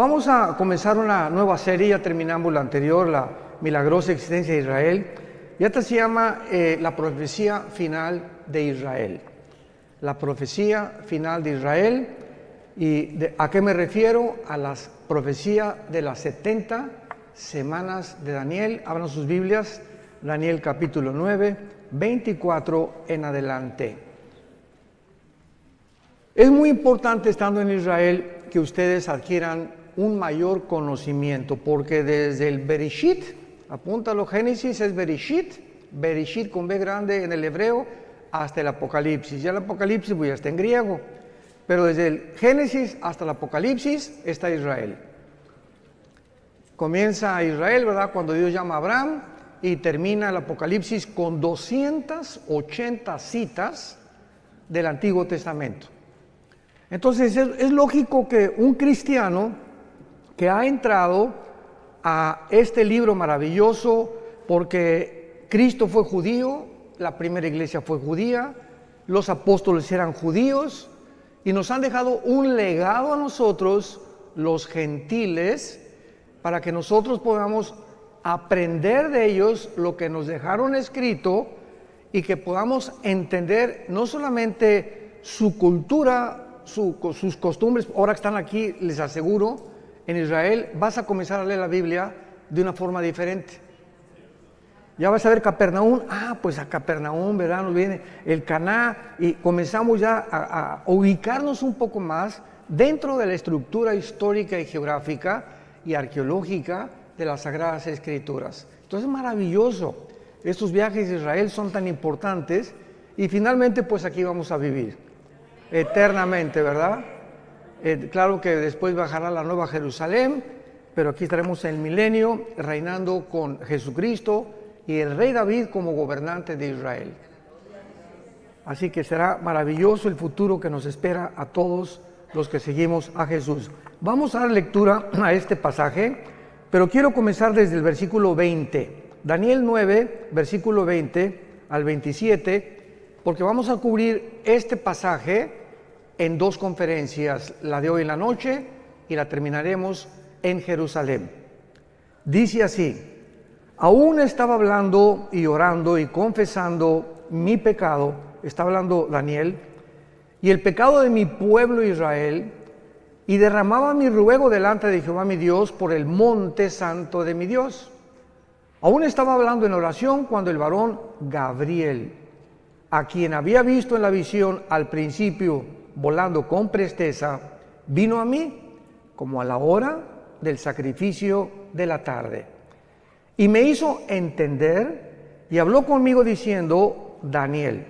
Vamos a comenzar una nueva serie, ya terminamos la anterior, la milagrosa existencia de Israel, y esta se llama la profecía final de Israel. La profecía final de Israel, ¿a qué me refiero? A la profecía de las 70 semanas de Daniel. Abran sus Biblias, Daniel capítulo 9, 24 en adelante. Es muy importante, estando en Israel, que ustedes adquieran un mayor conocimiento, porque desde el Bereshit, apúntalo, Génesis es Bereshit, Bereshit con B grande en el hebreo, hasta el Apocalipsis. Ya el Apocalipsis pues ya está en griego, pero desde el Génesis hasta el Apocalipsis está Israel. Comienza Israel, ¿verdad?, cuando Dios llama a Abraham, y termina el Apocalipsis con 280 citas del Antiguo Testamento. Entonces es lógico que un cristiano que ha entrado a este libro maravilloso, porque Cristo fue judío, la primera iglesia fue judía, los apóstoles eran judíos y nos han dejado un legado a nosotros, los gentiles, para que nosotros podamos aprender de ellos lo que nos dejaron escrito y que podamos entender no solamente su cultura, sus costumbres. Ahora que están aquí, les aseguro, en Israel vas a comenzar a leer la Biblia de una forma diferente. Ya vas a ver Capernaum, pues a Capernaum, ¿verdad?, nos viene el Caná, y comenzamos ya a ubicarnos un poco más dentro de la estructura histórica y geográfica y arqueológica de las Sagradas Escrituras. Entonces es maravilloso. Estos viajes a Israel son tan importantes, y finalmente pues aquí vamos a vivir eternamente, ¿verdad? Claro que después bajará la Nueva Jerusalén, pero aquí estaremos en el milenio reinando con Jesucristo y el rey David como gobernante de Israel. Así que será maravilloso el futuro que nos espera a todos los que seguimos a Jesús. Vamos a dar lectura a este pasaje, pero quiero comenzar desde el versículo 20. Daniel 9, versículo 20 al 27, porque vamos a cubrir este pasaje en dos conferencias, la de hoy en la noche y la terminaremos en Jerusalén. Dice así: aún estaba hablando y orando y confesando mi pecado, está hablando Daniel, y el pecado de mi pueblo Israel, y derramaba mi ruego delante de Jehová mi Dios por el monte santo de mi Dios. Aún estaba hablando en oración cuando el varón Gabriel, a quien había visto en la visión al principio volando con presteza, vino a mí como a la hora del sacrificio de la tarde, y me hizo entender y habló conmigo diciendo: Daniel,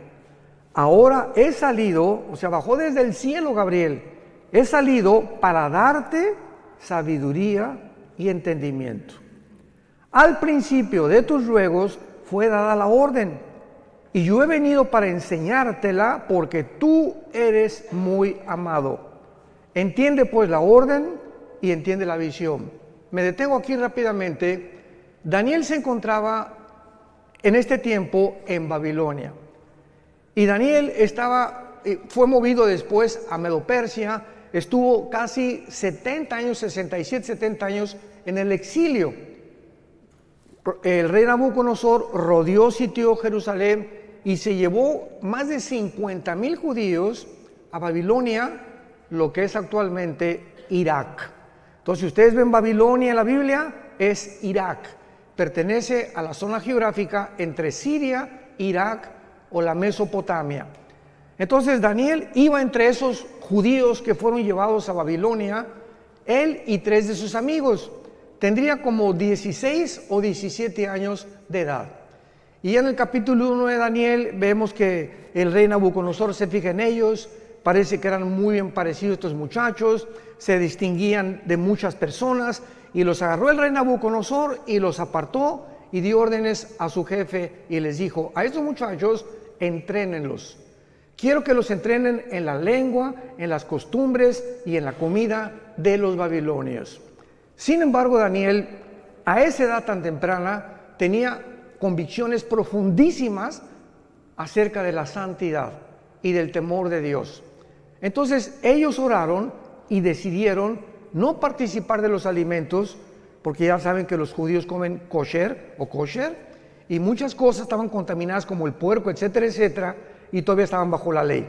ahora he salido, o sea, bajó desde el cielo Gabriel, he salido para darte sabiduría y entendimiento. Al principio de tus ruegos fue dada la orden, y yo he venido para enseñártela, porque tú eres muy amado. Entiende pues la orden y entiende la visión. Me detengo aquí rápidamente. Daniel se encontraba en este tiempo en Babilonia, y Daniel fue movido después a Medo-Persia, estuvo casi 70 años, 67, 70 años en el exilio. El rey Nabucodonosor rodeó, sitió Jerusalén y se llevó más de 50,000 judíos a Babilonia, lo que es actualmente Irak. Entonces, si ustedes ven Babilonia en la Biblia, es Irak. Pertenece a la zona geográfica entre Siria, Irak o la Mesopotamia. Entonces, Daniel iba entre esos judíos que fueron llevados a Babilonia, él y 3 de sus amigos. Tendría como 16 o 17 años de edad. Y en el capítulo 1 de Daniel vemos que el rey Nabucodonosor se fija en ellos, parece que eran muy bien parecidos estos muchachos, se distinguían de muchas personas, y los agarró el rey Nabucodonosor y los apartó y dio órdenes a su jefe y les dijo: a estos muchachos entrénenlos. Quiero que los entrenen en la lengua, en las costumbres y en la comida de los babilonios. Sin embargo, Daniel, a esa edad tan temprana, tenía convicciones profundísimas acerca de la santidad y del temor de Dios. Entonces ellos oraron y decidieron no participar de los alimentos, porque ya saben que los judíos comen kosher o kosher, y muchas cosas estaban contaminadas como el puerco, etcétera, etcétera, y todavía estaban bajo la ley.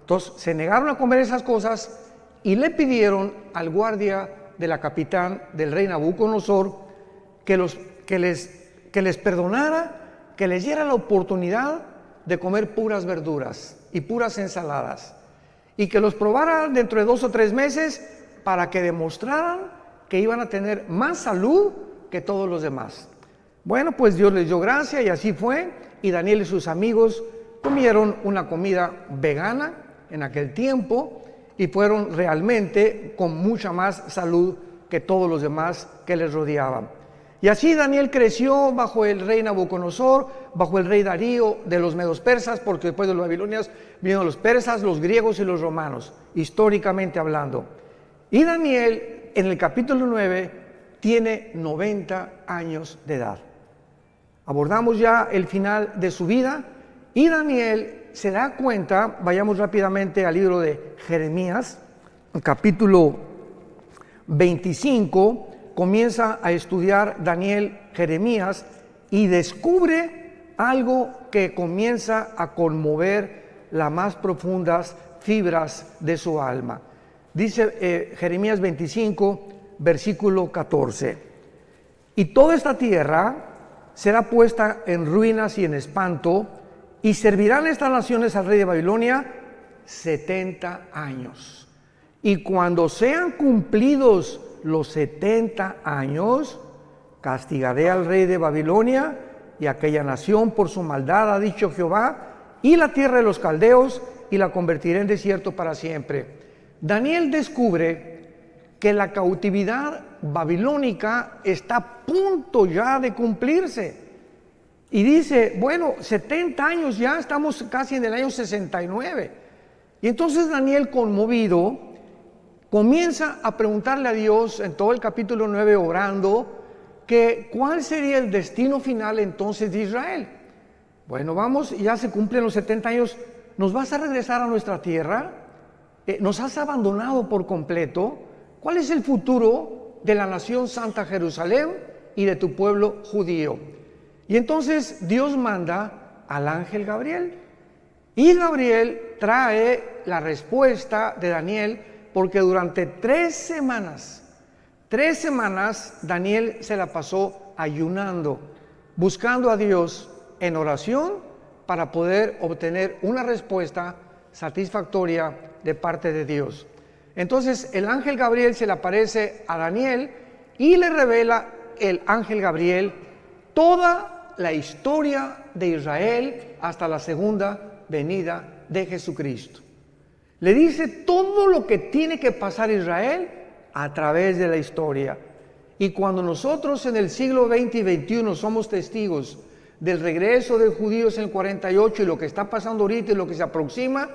Entonces se negaron a comer esas cosas y le pidieron al guardia de la capitán del rey Nabucodonosor que les perdonara, que les diera la oportunidad de comer puras verduras y puras ensaladas, y que los probara dentro de 2 o 3 meses para que demostraran que iban a tener más salud que todos los demás. Bueno, pues Dios les dio gracia y así fue, y Daniel y sus amigos comieron una comida vegana en aquel tiempo y fueron realmente con mucha más salud que todos los demás que les rodeaban. Y así Daniel creció bajo el rey Nabucodonosor, bajo el rey Darío de los medos persas, porque después de los babilonios vinieron los persas, los griegos y los romanos, históricamente hablando. Y Daniel, en el capítulo 9, tiene 90 años de edad. Abordamos ya el final de su vida y Daniel se da cuenta, vayamos rápidamente al libro de Jeremías, capítulo 25, comienza a estudiar Daniel Jeremías y descubre algo que comienza a conmover las más profundas fibras de su alma. Dice Jeremías 25, versículo 14: y toda esta tierra será puesta en ruinas y en espanto, y servirán estas naciones al rey de Babilonia 70 años. Y cuando sean cumplidos los 70 años, castigaré al rey de Babilonia y a aquella nación por su maldad, ha dicho Jehová, y la tierra de los caldeos, y la convertiré en desierto para siempre. Daniel descubre que la cautividad babilónica está a punto ya de cumplirse. Y dice, bueno, 70 años ya, estamos casi en el año 69. Y entonces Daniel, conmovido, comienza a preguntarle a Dios en todo el capítulo 9, orando, que cuál sería el destino final entonces de Israel. Bueno, vamos, ya se cumplen los 70 años, ¿nos vas a regresar a nuestra tierra? ¿Nos has abandonado por completo? ¿Cuál es el futuro de la nación Santa Jerusalén y de tu pueblo judío? Y entonces Dios manda al ángel Gabriel. Y Gabriel trae la respuesta de Daniel, porque durante 3 semanas, Daniel se la pasó ayunando, buscando a Dios en oración para poder obtener una respuesta satisfactoria de parte de Dios. Entonces el ángel Gabriel se le aparece a Daniel y le revela el ángel Gabriel toda la historia de Israel hasta la segunda venida de Jesucristo. Le dice todo lo que tiene que pasar Israel a través de la historia. Y cuando nosotros en el siglo XX y XXI somos testigos del regreso de judíos en el 48 y lo que está pasando ahorita y lo que se aproxima,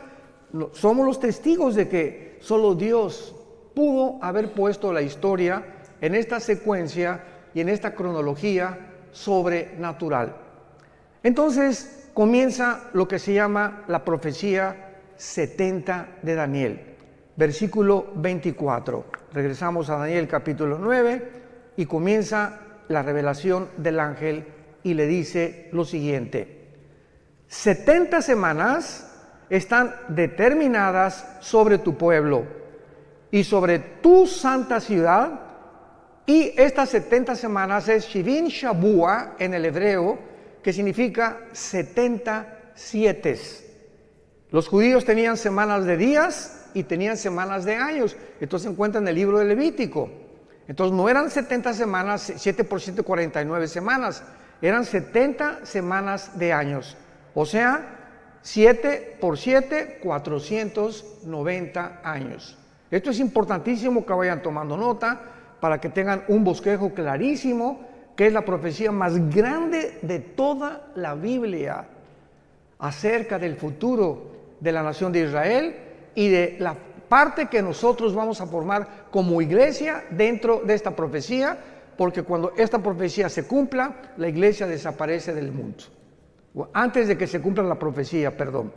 somos los testigos de que solo Dios pudo haber puesto la historia en esta secuencia y en esta cronología sobrenatural. Entonces comienza lo que se llama la profecía 70 de Daniel, versículo 24. Regresamos a Daniel capítulo 9 y comienza la revelación del ángel y le dice lo siguiente: 70 semanas están determinadas sobre tu pueblo y sobre tu santa ciudad, y estas 70 semanas es Shivin Shabua en el hebreo, que significa 70 sietes. Los judíos tenían semanas de días y tenían semanas de años. Entonces se encuentra en el libro de Levítico. Entonces no eran 70 semanas, 7 por 7, 49 semanas. Eran 70 semanas de años. O sea, 7 por 7, 490 años. Esto es importantísimo que vayan tomando nota para que tengan un bosquejo clarísimo, que es la profecía más grande de toda la Biblia acerca del futuro de la nación de Israel y de la parte que nosotros vamos a formar como iglesia dentro de esta profecía, porque cuando esta profecía se cumpla, la iglesia desaparece del mundo. Antes de que se cumpla la profecía, perdón.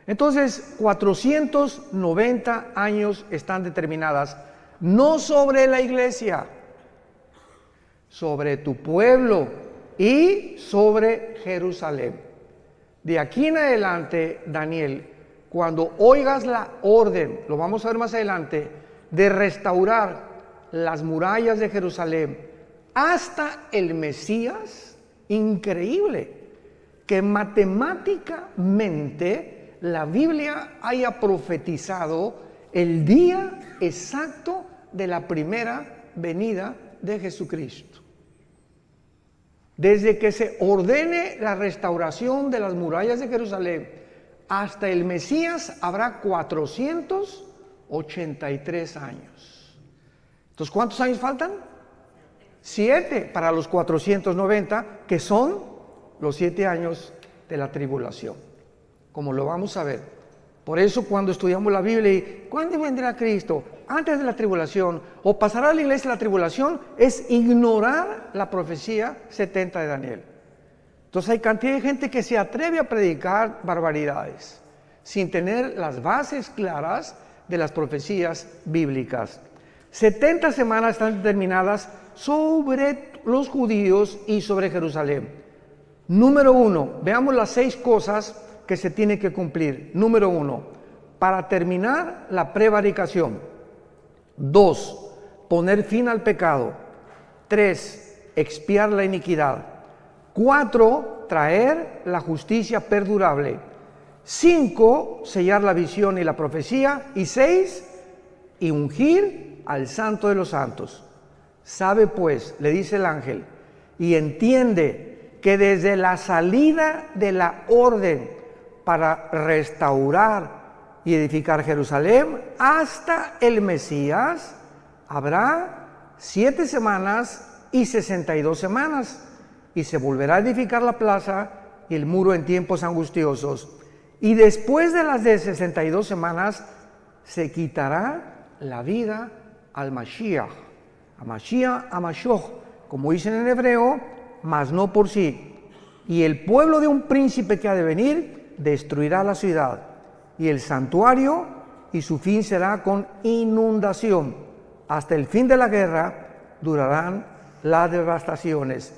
Entonces, 490 años están determinadas. no sobre la iglesia, sobre tu pueblo y sobre Jerusalén. De aquí en adelante, Daniel, cuando oigas la orden, lo vamos a ver más adelante, de restaurar las murallas de Jerusalén hasta el Mesías, increíble que matemáticamente la Biblia haya profetizado el día exacto de la primera venida de Jesucristo. Desde que se ordene la restauración de las murallas de Jerusalén hasta el Mesías habrá 483 años. Entonces, ¿cuántos años faltan? 7 para los 490, que son los 7 años de la tribulación, como lo vamos a ver. Por eso cuando estudiamos la Biblia y ¿cuándo vendrá Cristo? Antes de la tribulación, o pasará la iglesia la tribulación, es ignorar la profecía 70 de Daniel. Entonces hay cantidad de gente que se atreve a predicar barbaridades sin tener las bases claras de las profecías bíblicas. 70 semanas están determinadas sobre los judíos y sobre Jerusalén. Número 1, veamos las 6 cosas que se tienen que cumplir. Número 1, para terminar la prevaricación. 2, poner fin al pecado. 3, expiar la iniquidad. 4, traer la justicia perdurable. 5, sellar la visión y la profecía. Y 6, y ungir al Santo de los Santos. Sabe pues, le dice el ángel, y entiende que desde la salida de la orden para restaurar y edificar Jerusalén hasta el Mesías habrá 7 semanas y 62 semanas, y se volverá a edificar la plaza y el muro en tiempos angustiosos, y después de las de 62 semanas se quitará la vida al Mashiach, a Mashiach, como dicen en hebreo, mas no por sí. Y el pueblo de un príncipe que ha de venir destruirá la ciudad y el santuario, y su fin será con inundación. Hasta el fin de la guerra durarán las devastaciones.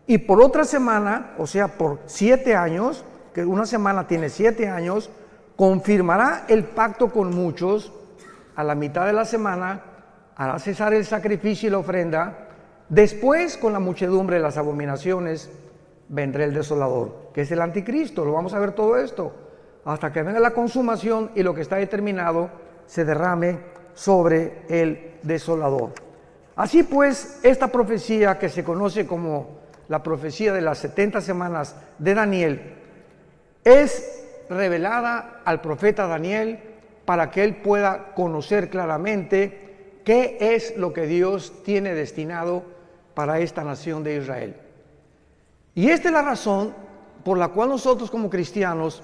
Y por otra semana, o sea, por 7 años, que una semana tiene 7 años, confirmará el pacto con muchos. A la mitad de la semana hará cesar el sacrificio y la ofrenda. Después, con la muchedumbre de las abominaciones, vendrá el desolador, que es el anticristo. Lo vamos a ver todo esto, hasta que venga la consumación y lo que está determinado se derrame sobre el desolador. Así pues, esta profecía, que se conoce como la profecía de las 70 semanas de Daniel, es revelada al profeta Daniel para que él pueda conocer claramente qué es lo que Dios tiene destinado para esta nación de Israel. Y esta es la razón por la cual nosotros como cristianos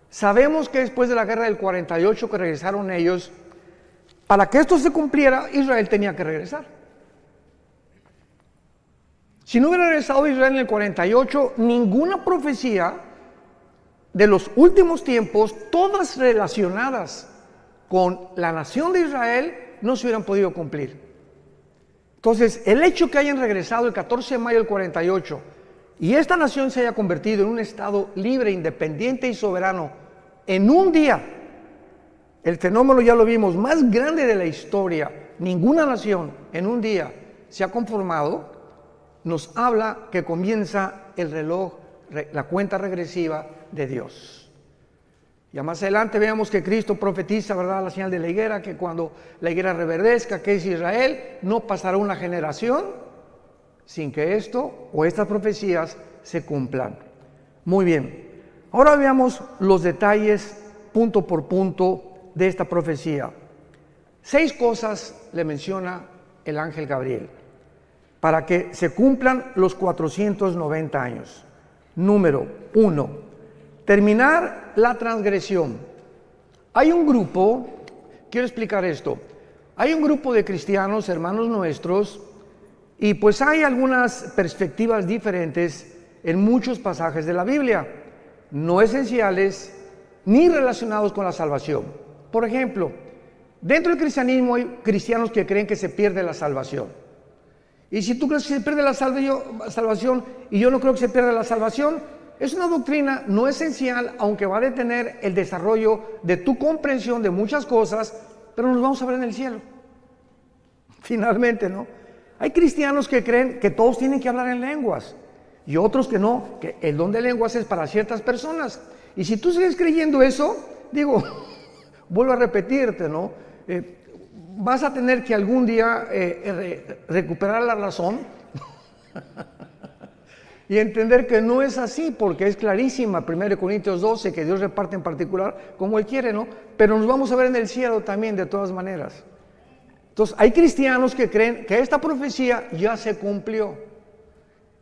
sabemos que después de la guerra del 48 que regresaron ellos, para que esto se cumpliera, Israel tenía que regresar. Si no hubiera regresado Israel en el 48, ninguna profecía de los últimos tiempos, todas relacionadas con la nación de Israel, no se hubieran podido cumplir. Entonces, el hecho que hayan regresado el 14 de mayo del 48 y esta nación se haya convertido en un estado libre, independiente y soberano en un día, el fenómeno ya lo vimos, más grande de la historia, ninguna nación en un día se ha conformado, nos habla que comienza el reloj, la cuenta regresiva de Dios. Ya más adelante veamos que Cristo profetiza, ¿verdad?, la señal de la higuera, que cuando la higuera reverdezca, que es Israel, no pasará una generación sin que esto o estas profecías se cumplan. Muy bien, ahora veamos los detalles punto por punto de esta profecía. 6 cosas le menciona el ángel Gabriel para que se cumplan los 490 años. Número 1, terminar la transgresión. Hay un grupo, quiero explicar esto, hay un grupo de cristianos, hermanos nuestros, y pues hay algunas perspectivas diferentes en muchos pasajes de la Biblia, no esenciales ni relacionados con la salvación. Por ejemplo, Dentro del cristianismo hay cristianos que creen que se pierde la salvación. Y si tú crees que se pierde la salvación y yo no creo que se pierda la salvación, es una doctrina no esencial, aunque va a detener el desarrollo de tu comprensión de muchas cosas, pero nos vamos a ver en el cielo. Finalmente, ¿no? Hay cristianos que creen que todos tienen que hablar en lenguas y otros que no, que el don de lenguas es para ciertas personas. Y si tú sigues creyendo eso, digo, vuelvo a repetirte, ¿no? Vas a tener que algún día recuperar la razón y entender que no es así, porque es clarísima 1 Corintios 12, que Dios reparte en particular como Él quiere, ¿no? Pero nos vamos a ver en el cielo también, de todas maneras. Entonces, hay cristianos que creen que esta profecía ya se cumplió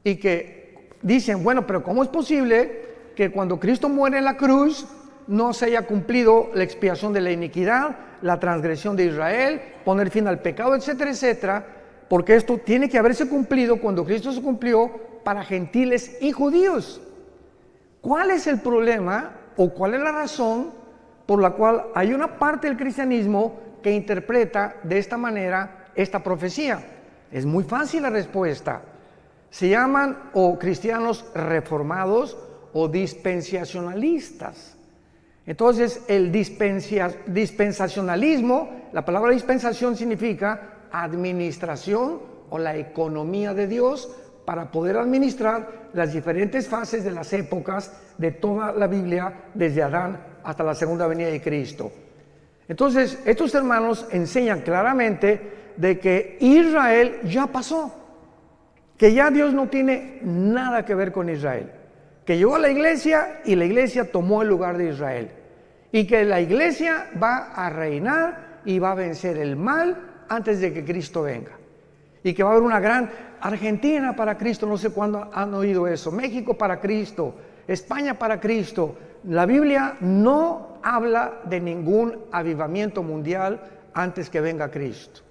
y que dicen, bueno, pero ¿cómo es posible que cuando Cristo muere en la cruz no se haya cumplido la expiación de la iniquidad, la transgresión de Israel, poner fin al pecado, etcétera, etcétera? Porque esto tiene que haberse cumplido cuando Cristo se cumplió para gentiles y judíos. ¿Cuál es el problema o cuál es la razón por la cual hay una parte del cristianismo que interpreta de esta manera esta profecía? Es muy fácil la respuesta. Se llaman o cristianos reformados o dispensacionalistas. Entonces, el dispensacionalismo, la palabra dispensación significa administración o la economía de Dios para poder administrar las diferentes fases de las épocas de toda la Biblia, desde Adán hasta la segunda venida de Cristo. Entonces, estos hermanos enseñan claramente de que Israel ya pasó, que ya Dios no tiene nada que ver con Israel, que llegó a la iglesia y la iglesia tomó el lugar de Israel, y que la iglesia va a reinar y va a vencer el mal antes de que Cristo venga, y que va a haber una gran Argentina para Cristo, no sé cuándo han oído eso, México para Cristo, España para Cristo. La Biblia no habla de ningún avivamiento mundial antes que venga Cristo.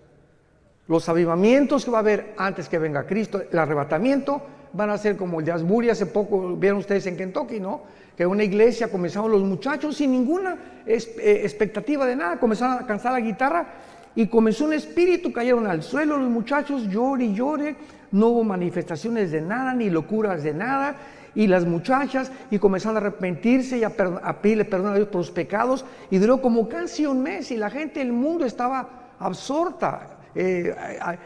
Los avivamientos que va a haber antes que venga Cristo, el arrebatamiento, van a ser como el de Asbury. Hace poco vieron ustedes en Kentucky, ¿no? Que una iglesia comenzaron los muchachos sin ninguna expectativa de nada, comenzaron a cantar la guitarra y comenzó un espíritu, cayeron al suelo los muchachos, llore y llore, no hubo manifestaciones de nada, ni locuras de nada, y las muchachas, y comenzaron a arrepentirse y a pedirle perdón a Dios por los pecados, y duró como casi un mes, y la gente del mundo estaba absorta,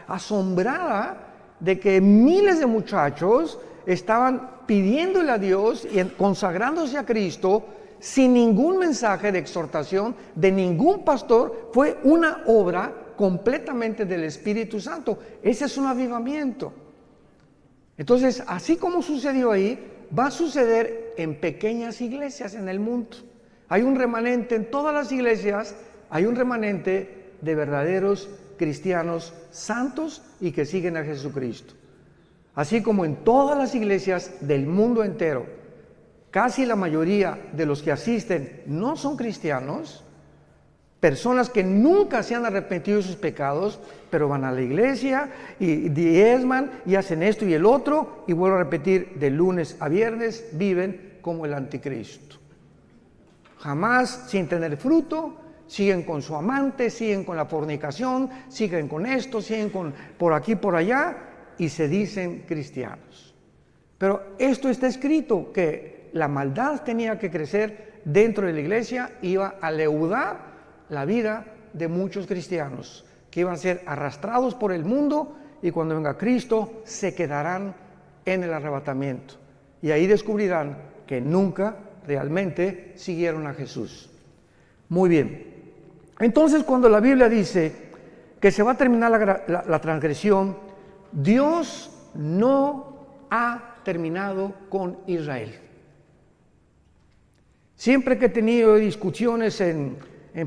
asombrada de que miles de muchachos estaban pidiéndole a Dios y consagrándose a Cristo sin ningún mensaje de exhortación de ningún pastor. Fue una obra completamente del Espíritu Santo. Ese es un avivamiento. Entonces, así como sucedió ahí, va a suceder en pequeñas iglesias en el mundo. Hay un remanente en todas las iglesias, hay un remanente de verdaderos cristianos santos y que siguen a Jesucristo. Así como en todas las iglesias del mundo entero, casi la mayoría de los que asisten no son cristianos, personas que nunca se han arrepentido de sus pecados, pero van a la iglesia y diezman y hacen esto y el otro, y vuelvo a repetir, de lunes a viernes viven como el anticristo. Jamás sin tener fruto, siguen con su amante, siguen con la fornicación, siguen con esto, siguen con por aquí, por allá, y se dicen cristianos. Pero esto está escrito, que la maldad tenía que crecer dentro de la iglesia, iba a leudar la vida de muchos cristianos, que iban a ser arrastrados por el mundo, y cuando venga Cristo se quedarán en el arrebatamiento, y ahí descubrirán que nunca realmente siguieron a Jesús. Muy bien. Entonces, cuando la Biblia dice que se va a terminar la transgresión, Dios no ha terminado con Israel. Siempre que he tenido discusiones en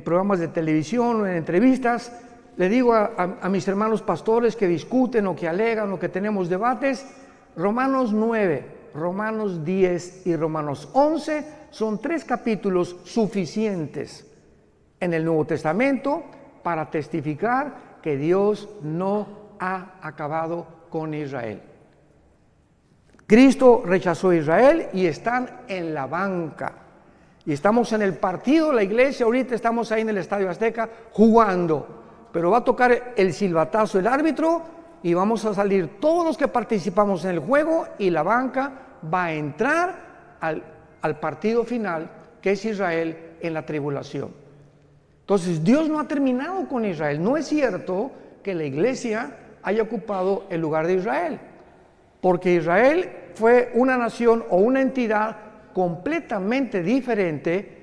programas de televisión o en entrevistas, le digo a mis hermanos pastores que discuten o que alegan o que tenemos debates, Romanos 9, Romanos 10 y Romanos 11 son 3 capítulos suficientes en el Nuevo Testamento para testificar que Dios no ha acabado con Israel. Cristo rechazó a Israel y están en la banca. Y estamos en el partido, la iglesia, ahorita estamos ahí en el Estadio Azteca jugando. Pero va a tocar el silbatazo el árbitro y vamos a salir todos los que participamos en el juego y la banca va a entrar al partido final, que es Israel en la tribulación. Entonces Dios no ha terminado con Israel. No es cierto que la iglesia haya ocupado el lugar de Israel, porque Israel fue una nación o una entidad completamente diferente.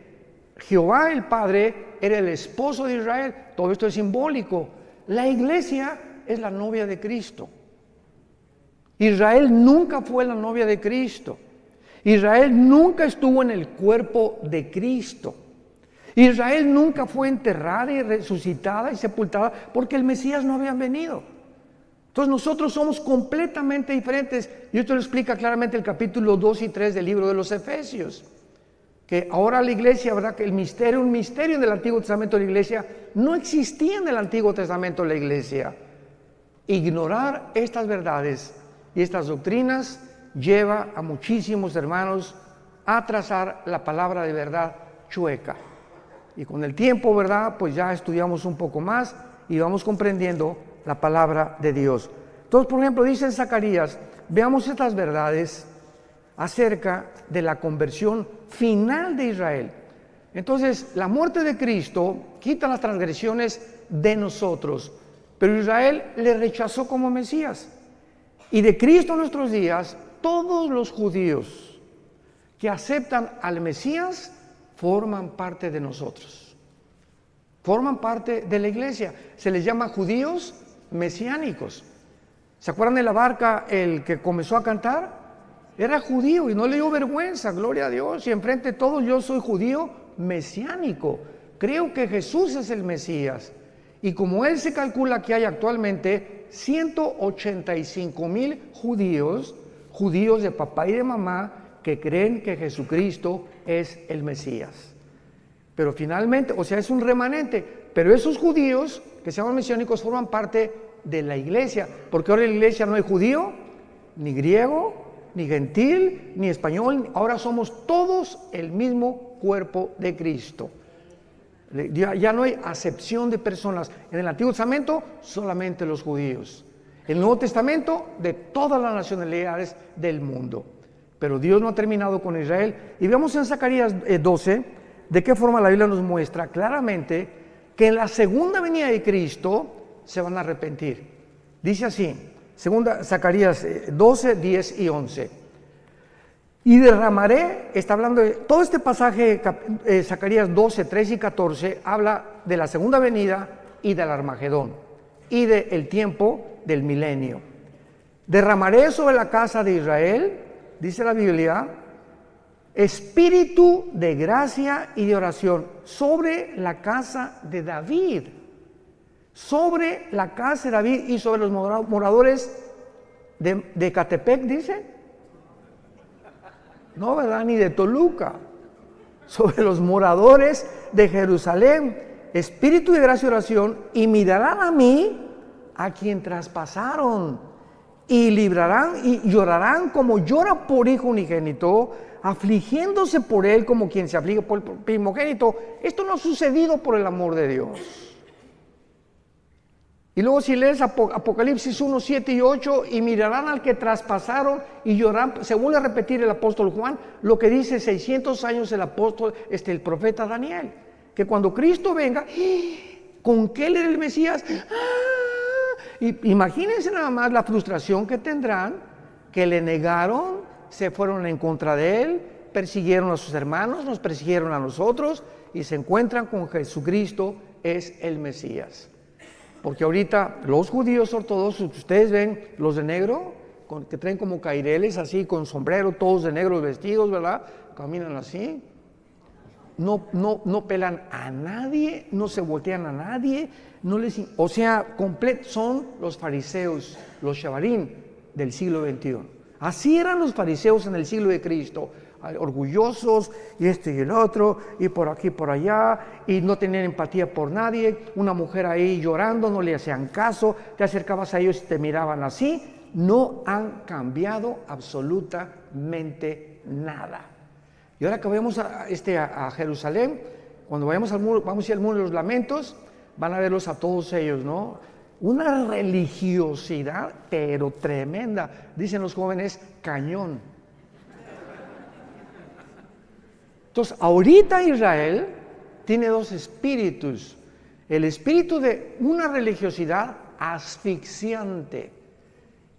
Jehová el Padre era el esposo de Israel. Todo esto es simbólico. La iglesia es la novia de Cristo. Israel nunca fue la novia de Cristo. Israel nunca estuvo en el cuerpo de Cristo. Israel nunca fue enterrada y resucitada y sepultada porque el Mesías no había venido. Entonces nosotros somos completamente diferentes. Y esto lo explica claramente el capítulo 2 y 3 del libro de los Efesios. Que ahora la iglesia, ¿verdad? Que un misterio en el Antiguo Testamento de la iglesia no existía en el Antiguo Testamento de la iglesia. Ignorar estas verdades y estas doctrinas lleva a muchísimos hermanos a trazar la palabra de verdad chueca. Y con el tiempo, ¿verdad? Pues ya estudiamos un poco más y vamos comprendiendo la palabra de Dios. Entonces, por ejemplo, dice en Zacarías, veamos estas verdades acerca de la conversión final de Israel. Entonces, la muerte de Cristo quita las transgresiones de nosotros, pero Israel le rechazó como Mesías. Y de Cristo en nuestros días, todos los judíos que aceptan al Mesías forman parte de nosotros, forman parte de la iglesia. Se les llama judíos mesiánicos. ¿Se acuerdan de la barca, el que comenzó a cantar? Era judío y no le dio vergüenza, gloria a Dios, y enfrente de todos yo soy judío mesiánico, creo que Jesús es el Mesías. Y como él se calcula que hay actualmente 185,000 judíos de papá y de mamá, que creen que Jesucristo es el Mesías. Pero finalmente, o sea, es un remanente, pero esos judíos que se llaman mesiánicos forman parte de la iglesia, porque ahora en la iglesia no hay judío, ni griego, ni gentil, ni español, ahora somos todos el mismo cuerpo de Cristo. Ya no hay acepción de personas. En el Antiguo Testamento solamente los judíos, en el Nuevo Testamento de todas las nacionalidades del mundo. Pero Dios no ha terminado con Israel. Y veamos en Zacarías 12 de qué forma la Biblia nos muestra claramente que en la segunda venida de Cristo se van a arrepentir. Dice así, Zacarías 12, 10 y 11. Y derramaré, está hablando de todo este pasaje, Zacarías 12, 13 y 14, habla de la segunda venida y del Armagedón y del tiempo del milenio. Derramaré sobre la casa de Israel, dice la Biblia, espíritu de gracia y de oración sobre la casa de David, sobre la casa de David y sobre los moradores de Catepec, dice, no, ¿verdad? Ni de Toluca, sobre los moradores de Jerusalén, espíritu de gracia y oración, y mirarán a mí, a quien traspasaron, y librarán y llorarán como llora por hijo unigénito, afligiéndose por él como quien se aflige por el primogénito. Esto no ha sucedido por el amor de Dios. Y luego si lees Apocalipsis 1, 7 y 8, y mirarán al que traspasaron y llorarán, se vuelve a repetir el apóstol Juan, lo que dice 600 años el profeta Daniel, que cuando Cristo venga, ¿con qué él era el Mesías? Y imagínense nada más la frustración que tendrán, que le negaron, se fueron en contra de él, persiguieron a sus hermanos, nos persiguieron a nosotros, y se encuentran con Jesucristo, es el Mesías. Porque ahorita los judíos ortodoxos, ustedes ven los de negro, que traen como caireles así, con sombrero, todos de negro vestidos, ¿verdad? Caminan así. No pelan a nadie, no se voltean a nadie, son los fariseos, los shavarim del siglo XXI. Así eran los fariseos en el siglo de Cristo, orgullosos, y esto y el otro, y por aquí, por allá, y no tenían empatía por nadie. Una mujer ahí llorando, no le hacían caso, te acercabas a ellos y te miraban así. No han cambiado absolutamente nada. Y ahora que vayamos a Jerusalén, cuando vayamos al muro, vamos a ir al muro de los lamentos, van a verlos a todos ellos, ¿no? Una religiosidad, pero tremenda. Dicen los jóvenes, cañón. Entonces, ahorita Israel tiene dos espíritus. El espíritu de una religiosidad asfixiante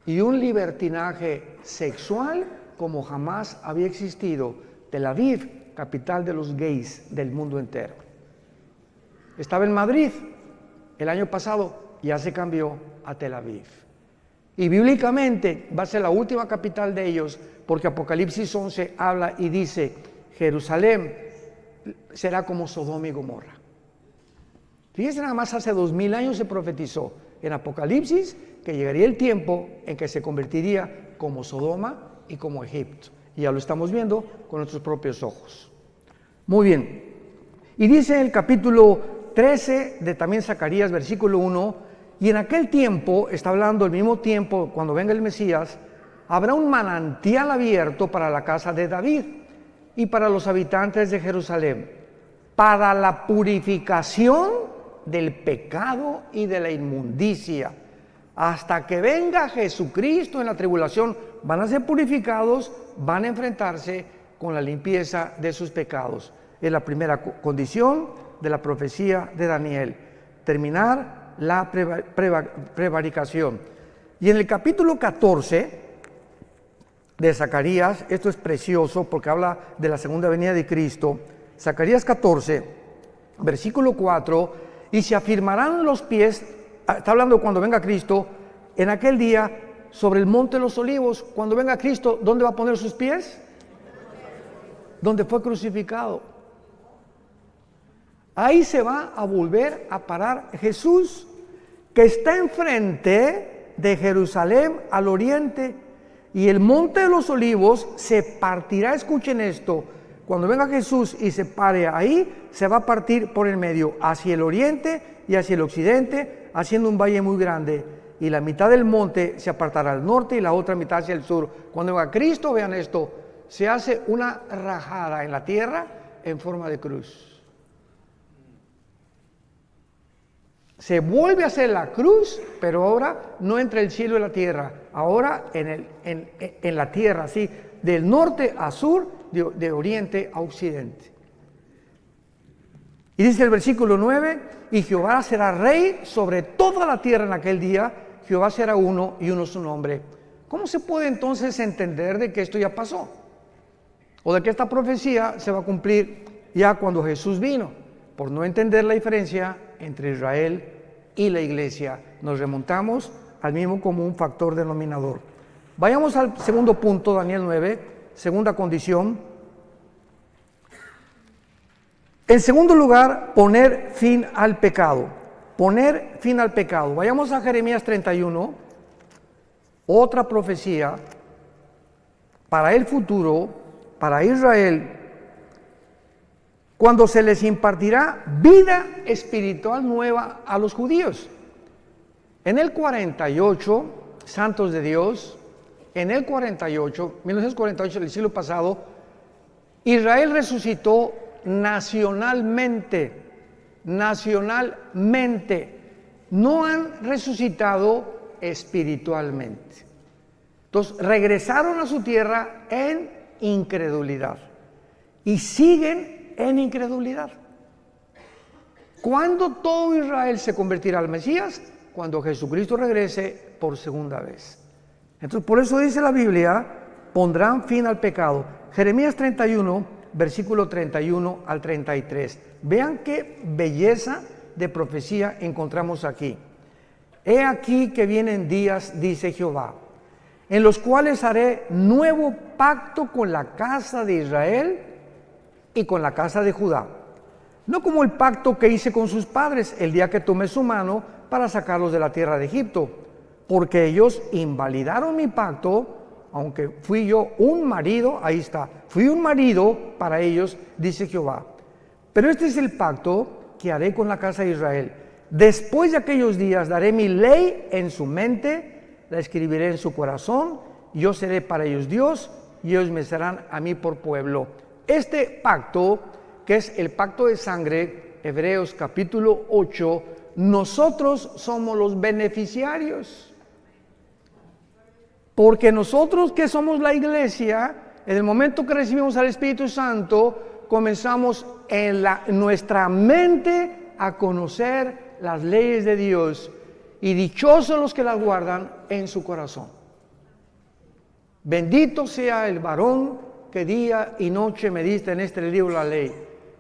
y un libertinaje sexual como jamás había existido. Tel Aviv, capital de los gays del mundo entero. Estaba en Madrid el año pasado, ya se cambió a Tel Aviv. Y bíblicamente va a ser la última capital de ellos, porque Apocalipsis 11 habla y dice, Jerusalén será como Sodoma y Gomorra. Fíjense, nada más hace 2000 años se profetizó en Apocalipsis que llegaría el tiempo en que se convertiría como Sodoma y como Egipto. Y ya lo estamos viendo con nuestros propios ojos. Muy bien. Y dice el capítulo 13 de también Zacarías, versículo 1, y en aquel tiempo, está hablando el mismo tiempo, cuando venga el Mesías, habrá un manantial abierto para la casa de David y para los habitantes de Jerusalén, para la purificación del pecado y de la inmundicia. Hasta que venga Jesucristo en la tribulación, van a ser purificados, van a enfrentarse con la limpieza de sus pecados. Es la primera condición de la profecía de Daniel, terminar la prevaricación. Y en el capítulo 14 de Zacarías, esto es precioso porque habla de la segunda venida de Cristo. Zacarías 14, versículo 4, y se afirmarán los pies, está hablando cuando venga Cristo, en aquel día sobre el monte de los olivos. Cuando venga Cristo, ¿dónde va a poner sus pies? Donde fue crucificado. Ahí se va a volver a parar Jesús, que está enfrente de Jerusalén al oriente, y el monte de los olivos se partirá. Escuchen esto, cuando venga Jesús y se pare ahí, se va a partir por el medio, hacia el oriente y hacia el occidente, haciendo un valle muy grande, y la mitad del monte se apartará al norte y la otra mitad hacia el sur. Cuando venga Cristo, vean esto, se hace una rajada en la tierra en forma de cruz. Se vuelve a hacer la cruz, pero ahora no entre el cielo y la tierra, ahora en la tierra, así, del norte a sur, de oriente a occidente. Y dice el versículo 9, y Jehová será rey sobre toda la tierra en aquel día, Jehová será uno y uno su nombre. ¿Cómo se puede entonces entender de que esto ya pasó? O de que esta profecía se va a cumplir ya cuando Jesús vino, por no entender la diferencia entre Israel y la iglesia. Nos remontamos al mismo común factor denominador. Vayamos al segundo punto, Daniel 9, segunda condición. En segundo lugar, poner fin al pecado. Poner fin al pecado. Vayamos a Jeremías 31, otra profecía para el futuro, para Israel, cuando se les impartirá vida espiritual nueva a los judíos. En el 48, santos de Dios, en el 48, 1948, del siglo pasado, Israel resucitó nacionalmente, no han resucitado espiritualmente. Entonces regresaron a su tierra en incredulidad y siguen en incredulidad. ¿Cuándo todo Israel se convertirá al Mesías? Cuando Jesucristo regrese por segunda vez. Entonces, por eso dice la Biblia, pondrán fin al pecado. Jeremías 31, versículo 31 al 33. Vean qué belleza de profecía encontramos aquí. He aquí que vienen días, dice Jehová, en los cuales haré nuevo pacto con la casa de Israel y con la casa de Judá, no como el pacto que hice con sus padres el día que tomé su mano para sacarlos de la tierra de Egipto, porque ellos invalidaron mi pacto, aunque fui yo un marido, ahí está, fui un marido para ellos, dice Jehová. Pero este es el pacto que haré con la casa de Israel. Después de aquellos días daré mi ley en su mente, la escribiré en su corazón, yo seré para ellos Dios, y ellos me serán a mí por pueblo. Este pacto, que es el pacto de sangre, Hebreos capítulo 8, nosotros somos los beneficiarios. Porque nosotros que somos la iglesia, en el momento que recibimos al Espíritu Santo, comenzamos en nuestra mente a conocer las leyes de Dios, y dichosos los que las guardan en su corazón. Bendito sea el varón que día y noche medita en este libro de la ley,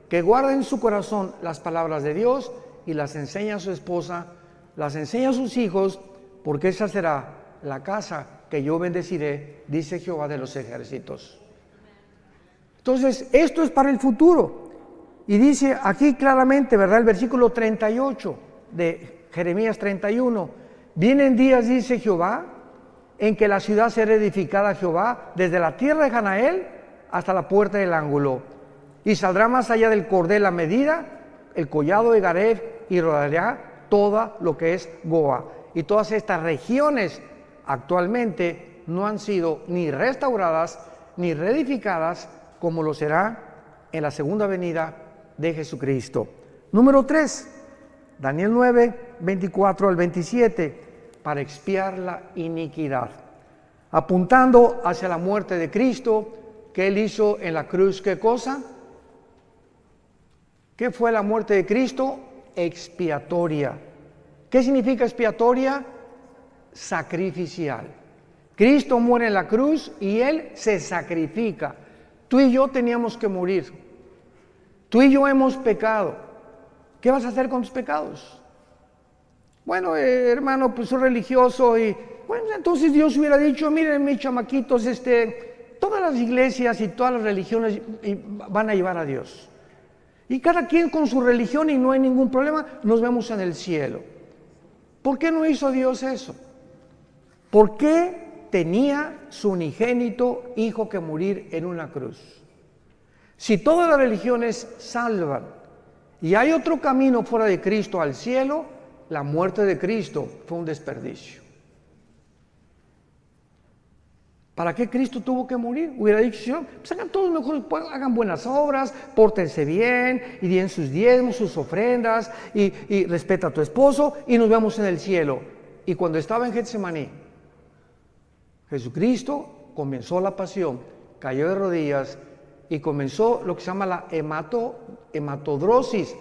que guarda en su corazón las palabras de Dios y las enseña a su esposa, las enseña a sus hijos, porque esa será la casa que yo bendeciré, dice Jehová de los ejércitos. Entonces, esto es para el futuro. Y dice aquí claramente, ¿verdad? El versículo 38 de Jeremías 31. Vienen días, dice Jehová, en que la ciudad será edificada a Jehová desde la tierra de Janael hasta la puerta del ángulo. Y saldrá más allá del cordel la medida, el collado de Gareb, y rodeará toda lo que es Goa. Y todas estas regiones actualmente no han sido ni restauradas ni reedificadas, como lo será en la segunda venida de Jesucristo. Número 3, Daniel 9, 24 al 27, para expiar la iniquidad, apuntando hacia la muerte de Cristo, que Él hizo en la cruz. ¿Qué cosa? ¿Qué fue la muerte de Cristo? Expiatoria. ¿Qué significa expiatoria? Sacrificial. Cristo muere en la cruz y Él se sacrifica. Tú y yo teníamos que morir. Tú y yo hemos pecado. ¿Qué vas a hacer con tus pecados? Bueno, hermano, pues soy religioso y bueno, entonces Dios hubiera dicho, miren mis chamaquitos, todas las iglesias y todas las religiones van a llevar a Dios. Y cada quien con su religión y no hay ningún problema, nos vemos en el cielo. ¿Por qué no hizo Dios eso? ¿Por qué tenía su unigénito hijo que morir en una cruz? Si todas las religiones salvan y hay otro camino fuera de Cristo al cielo, la muerte de Cristo fue un desperdicio. ¿Para qué Cristo tuvo que morir? Hubiera dicho, Señor, pues hagan todos mejor, hagan buenas obras, pórtense bien, y den sus diezmos, sus ofrendas, y respeta a tu esposo, y nos vemos en el cielo. Y cuando estaba en Getsemaní, Jesucristo comenzó la pasión, cayó de rodillas, y comenzó lo que se llama la hematodrosis,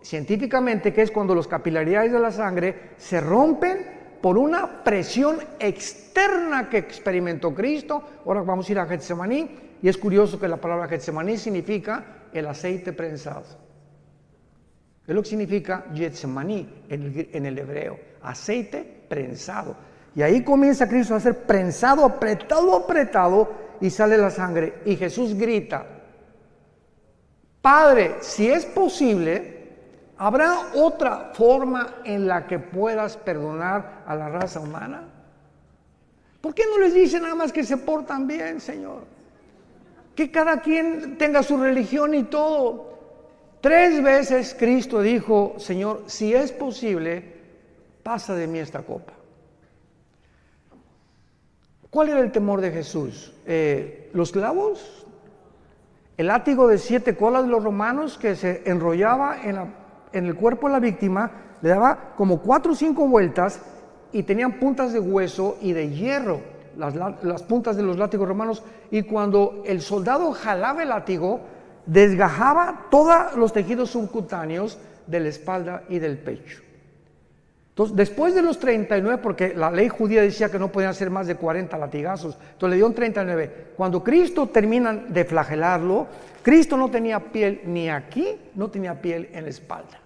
científicamente, que es cuando los capilaridades de la sangre se rompen por una presión externa que experimentó Cristo. Ahora vamos a ir a Getsemaní, y es curioso que la palabra Getsemaní significa el aceite prensado. Es lo que significa Getsemaní en el hebreo, aceite prensado. Y ahí comienza Cristo a ser prensado, apretado, y sale la sangre. Y Jesús grita, Padre, si es posible, ¿habrá otra forma en la que puedas perdonar a la raza humana? ¿Por qué no les dice nada más que se portan bien, Señor? Que cada quien tenga su religión y todo. 3 veces Cristo dijo, Señor, si es posible, pasa de mí esta copa. ¿Cuál era el temor de Jesús? ¿Los clavos? ¿El látigo de 7 colas de los romanos que se enrollaba en el cuerpo de la víctima, le daba como 4 o 5 vueltas y tenían puntas de hueso y de hierro, las puntas de los látigos romanos, y cuando el soldado jalaba el látigo, desgajaba todos los tejidos subcutáneos de la espalda y del pecho. Entonces, después de los 39, porque la ley judía decía que no podían ser más de 40 latigazos, entonces le dieron 39. Cuando Cristo termina de flagelarlo, Cristo no tenía piel ni aquí, no tenía piel en la espalda.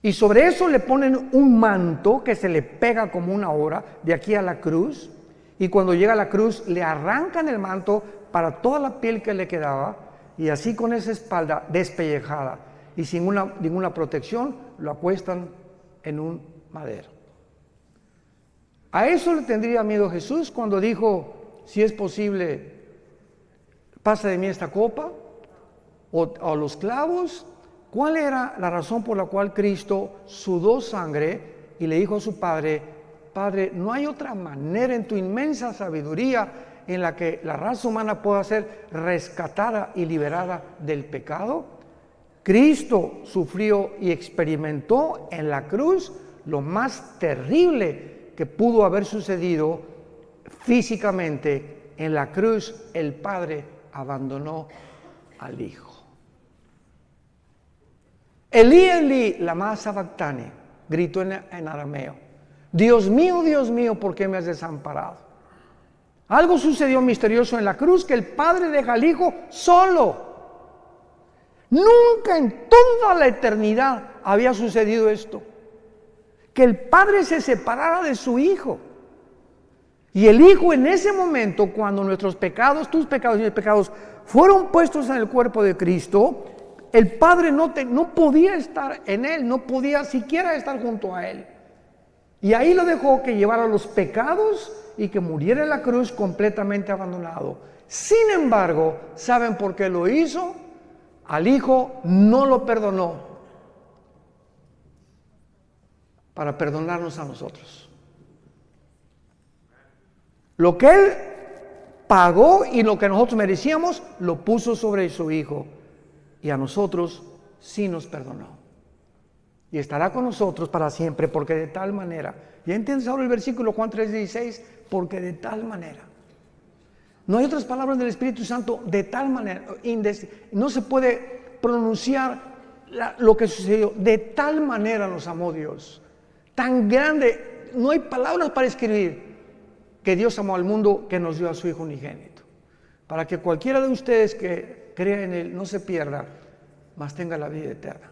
Y sobre eso le ponen un manto que se le pega como una hora de aquí a la cruz, y cuando llega a la cruz le arrancan el manto para toda la piel que le quedaba, y así con esa espalda despellejada y sin ninguna protección, lo acuestan en un madero. A eso le tendría miedo Jesús cuando dijo, si es posible, pasa de mí esta copa, o los clavos. ¿Cuál era la razón por la cual Cristo sudó sangre y le dijo a su Padre, Padre, no hay otra manera en tu inmensa sabiduría en la que la raza humana pueda ser rescatada y liberada del pecado, Cristo sufrió y experimentó en la cruz lo más terrible que pudo haber sucedido físicamente. En la cruz el Padre abandonó al Hijo. Elí, Elí, lama sabactani, gritó en arameo. Dios mío, ¿por qué me has desamparado? Algo sucedió misterioso en la cruz, que el Padre deja al Hijo solo. Nunca en toda la eternidad había sucedido esto. Que el Padre se separara de su Hijo. Y el Hijo en ese momento, cuando nuestros pecados, tus pecados y mis pecados, fueron puestos en el cuerpo de Cristo, el Padre no podía estar en Él, no podía siquiera estar junto a Él. Y ahí lo dejó que llevara los pecados y que muriera en la cruz completamente abandonado. Sin embargo, ¿saben por qué lo hizo? Al Hijo no lo perdonó para perdonarnos a nosotros. Lo que Él pagó y lo que nosotros merecíamos, lo puso sobre su Hijo. Y a nosotros sí nos perdonó. Y estará con nosotros para siempre, porque de tal manera. ¿Ya entiendes ahora el versículo Juan 3:16? Porque de tal manera. No hay otras palabras del Espíritu Santo, de tal manera. No se puede pronunciar lo que sucedió. De tal manera nos amó Dios. Tan grande, no hay palabras para escribir, que Dios amó al mundo, que nos dio a su Hijo unigénito. Para que cualquiera de ustedes que crea en Él no se pierda, mas tenga la vida eterna.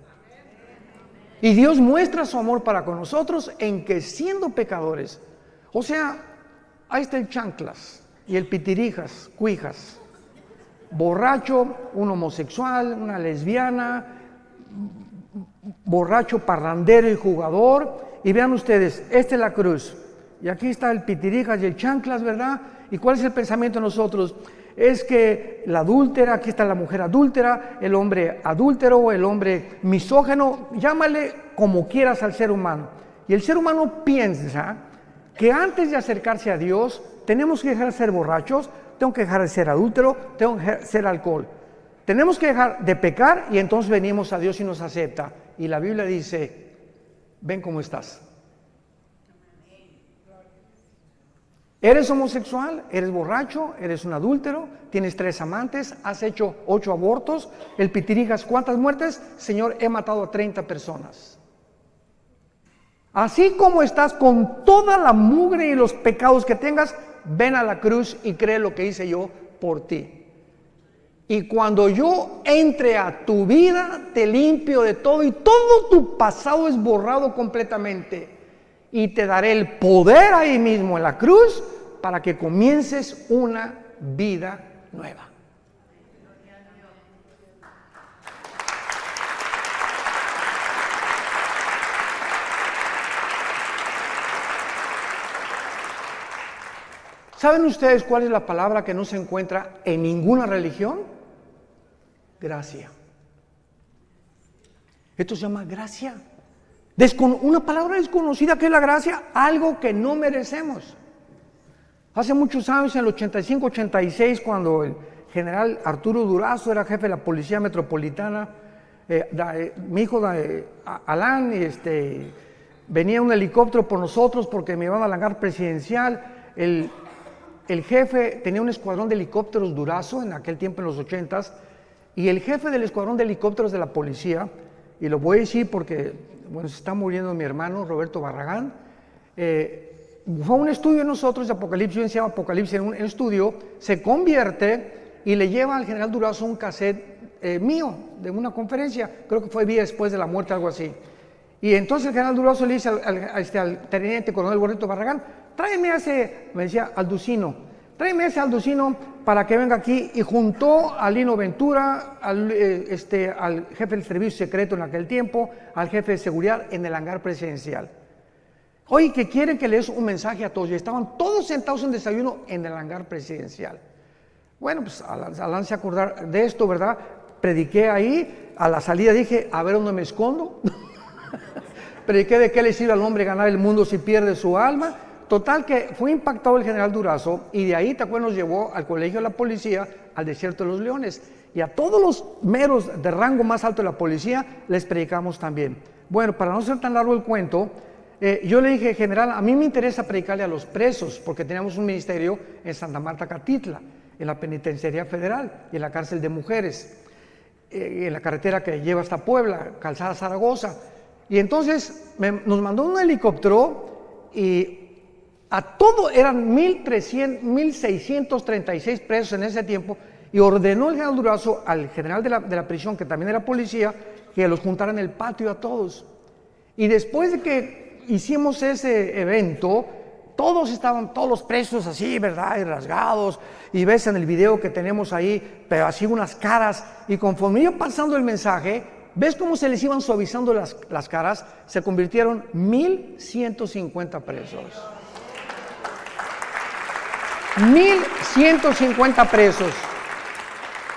Y Dios muestra su amor para con nosotros en que siendo pecadores, o sea, ahí está el chanclas y el pitirijas, cuijas, borracho, un homosexual, una lesbiana, borracho, parrandero y jugador. Y vean ustedes, esta es la cruz. Y aquí está el pitirijas y el chanclas, ¿verdad? ¿Y cuál es el pensamiento de nosotros? Es que la adúltera, aquí está la mujer adúltera, el hombre adúltero, el hombre misógino, llámale como quieras al ser humano. Y el ser humano piensa que antes de acercarse a Dios, tenemos que dejar de ser borrachos, tengo que dejar de ser adúltero, tengo que dejar de ser alcohol. Tenemos que dejar de pecar y entonces venimos a Dios y nos acepta. Y la Biblia dice, ven cómo estás. ¿Eres homosexual? ¿Eres borracho? ¿Eres un adúltero? ¿Tienes 3 amantes? ¿Has hecho 8 abortos? ¿El pitirijas cuántas muertes? Señor, he matado a 30 personas. Así como estás con toda la mugre y los pecados que tengas, ven a la cruz y cree lo que hice yo por ti. Y cuando yo entre a tu vida, te limpio de todo y todo tu pasado es borrado completamente. Y te daré el poder ahí mismo en la cruz para que comiences una vida nueva. ¿Saben ustedes cuál es la palabra que no se encuentra en ninguna religión? Gracia. Esto se llama gracia. Una palabra desconocida que es la gracia, algo que no merecemos. Hace muchos años, en el 85-86, cuando el general Arturo Durazo era jefe de la Policía Metropolitana, mi hijo Alan, venía un helicóptero por nosotros porque me iban al hangar presidencial. El jefe tenía un escuadrón de helicópteros Durazo en aquel tiempo, en los 80s, y el jefe del escuadrón de helicópteros de la policía, y lo voy a decir porque se está muriendo mi hermano Roberto Barragán, fue un estudio de nosotros de Apocalipsis, yo enseñaba Apocalipsis en un estudio, se convierte y le lleva al general Durazo un cassette mío de una conferencia, creo que fue día después de la muerte, algo así. Y entonces el general Durazo le dice al teniente coronel Roberto Barragán, tráeme a ese, me decía Alducino, tráeme a ese Alducino para que venga aquí, y juntó a Lino Ventura, al jefe del servicio secreto en aquel tiempo, al jefe de seguridad en el hangar presidencial. Oye, que quieren que les un mensaje a todos, y estaban todos sentados en desayuno en el hangar presidencial. Bueno, pues al se acordar de esto, ¿verdad? Prediqué ahí, a la salida dije, a ver dónde me escondo. Prediqué de qué le sirve al hombre ganar el mundo si pierde su alma. total que fue impactado el general Durazo y de ahí, ¿te acuerdas? Nos llevó al colegio de la policía, al desierto de los leones. Y a todos los meros de rango más alto de la policía les predicamos también. Bueno, para no ser tan largo el cuento, yo le dije, general, a mí me interesa predicarle a los presos, porque teníamos un ministerio en Santa Marta, Catitla, en la Penitenciaría Federal y en la cárcel de mujeres, en la carretera que lleva hasta Puebla, Calzada Zaragoza. Y entonces nos mandó un helicóptero y a todo eran 1,636 presos en ese tiempo, y ordenó el general Durazo al general de la prisión, que también era policía, que los juntara en el patio a todos. Y después de que hicimos ese evento, todos los presos así, ¿verdad? Y rasgados, y ves en el video que tenemos ahí, pero así unas caras, y conforme iba pasando el mensaje, ves cómo se les iban suavizando las caras, se convirtieron 1,150 presos. 1,150 presos.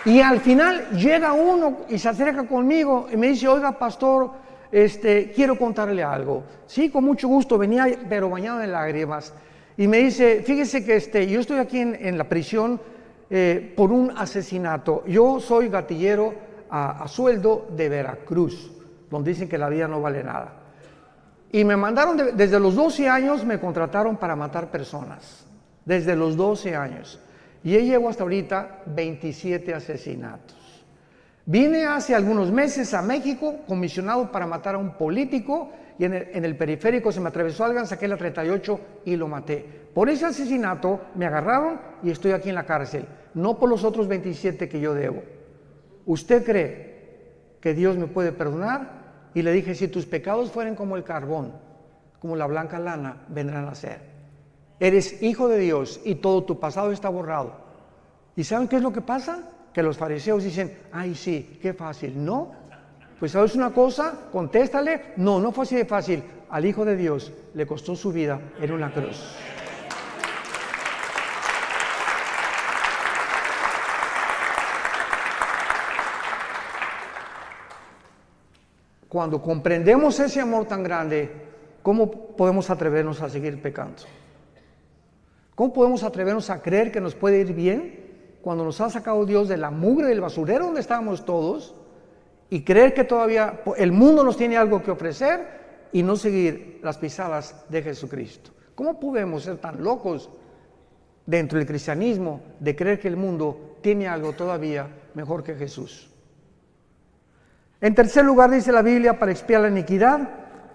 Y al final llega uno y se acerca conmigo y me dice, oiga, pastor, quiero contarle algo. Sí, con mucho gusto, venía pero bañado en lágrimas. Y me dice, fíjese que yo estoy aquí en la prisión por un asesinato. Yo soy gatillero a sueldo de Veracruz, donde dicen que la vida no vale nada. Y me mandaron, desde los 12 años me contrataron para matar personas. Desde los 12 años. Y yo llevo hasta ahorita 27 asesinatos. Vine hace algunos meses a México, comisionado para matar a un político, y en el periférico se me atravesó alguien, saqué la 38 y lo maté. Por ese asesinato me agarraron y estoy aquí en la cárcel, no por los otros 27 que yo debo. ¿Usted cree que Dios me puede perdonar? Y le dije, si tus pecados fueren como el carbón, como la blanca lana, vendrán a ser. Eres hijo de Dios y todo tu pasado está borrado. ¿Y saben qué es lo que pasa? Que los fariseos dicen, ay sí, qué fácil. No, pues sabes una cosa, contéstale, no fue así de fácil. Al Hijo de Dios le costó su vida en una cruz. Cuando comprendemos ese amor tan grande, ¿cómo podemos atrevernos a seguir pecando? ¿Cómo podemos atrevernos a creer que nos puede ir bien cuando nos ha sacado Dios de la mugre del basurero donde estábamos todos y creer que todavía el mundo nos tiene algo que ofrecer y no seguir las pisadas de Jesucristo? ¿Cómo podemos ser tan locos dentro del cristianismo de creer que el mundo tiene algo todavía mejor que Jesús? En tercer lugar dice la Biblia, para expiar la iniquidad.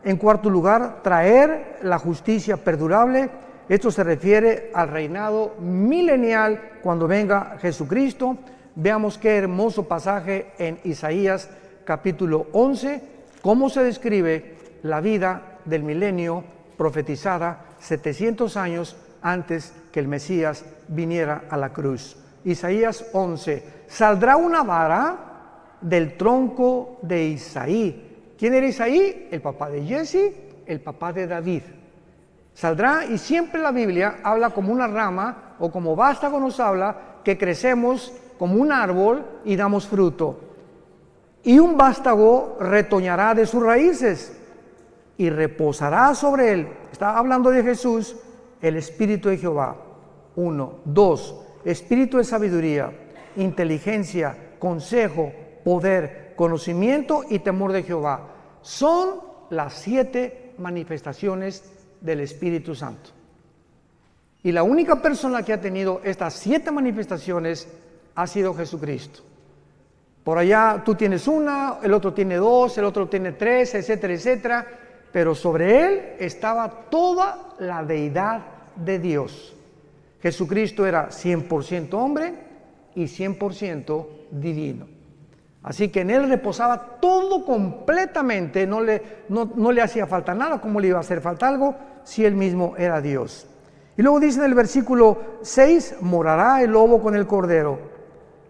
En cuarto lugar, traer la justicia perdurable. Esto se refiere al reinado milenial cuando venga Jesucristo. Veamos qué hermoso pasaje en Isaías capítulo 11, cómo se describe la vida del milenio profetizada 700 años antes que el Mesías viniera a la cruz. Isaías 11, saldrá una vara del tronco de Isaí. ¿Quién era Isaí? El papá de Jesse, el papá de David. Saldrá, y siempre la Biblia habla como una rama o como vástago nos habla que crecemos como un árbol y damos fruto. Y un vástago retoñará de sus raíces y reposará sobre él. Está hablando de Jesús, el Espíritu de Jehová. 1, 2, Espíritu de sabiduría, inteligencia, consejo, poder, conocimiento y temor de Jehová. Son las 7 manifestaciones del Espíritu Santo. Y la única persona que ha tenido estas 7 manifestaciones ha sido Jesucristo. Por allá tú tienes una, el otro tiene 2, el otro tiene 3, etcétera, etcétera. Pero sobre él estaba toda la deidad de Dios. Jesucristo era 100% hombre y 100% divino. Así que en él reposaba todo completamente, no le hacía falta nada. ¿Cómo le iba a hacer falta algo si él mismo era Dios? Y luego dice en el versículo 6, morará el lobo con el cordero,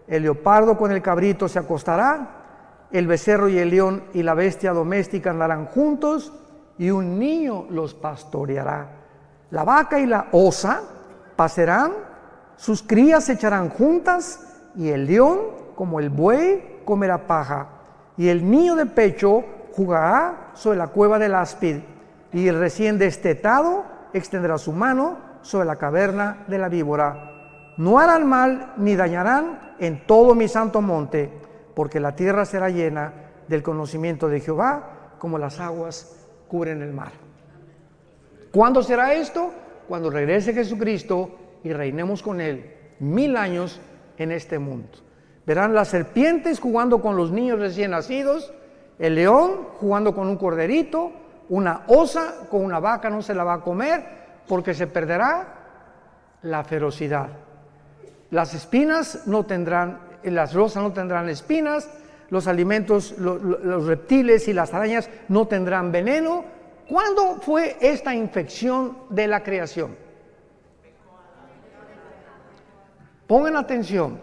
el leopardo con el cabrito se acostará, el becerro y el león y la bestia doméstica andarán juntos, y un niño los pastoreará. La vaca y la osa pasarán, sus crías se echarán juntas, y el león, como el buey, comerá paja, y el niño de pecho jugará sobre la cueva del áspid, y el recién destetado extenderá su mano sobre la caverna de la víbora. No harán mal ni dañarán en todo mi santo monte, porque la tierra será llena del conocimiento de Jehová, como las aguas cubren el mar. ¿Cuándo será esto? Cuando regrese Jesucristo y reinemos con Él 1000 años en este mundo. Verán las serpientes jugando con los niños recién nacidos, el león jugando con un corderito, una osa con una vaca no se la va a comer porque se perderá la ferocidad. Las espinas no tendrán, las rosas no tendrán espinas, los alimentos, los reptiles y las arañas no tendrán veneno. ¿Cuándo fue esta infección de la creación? Pongan atención.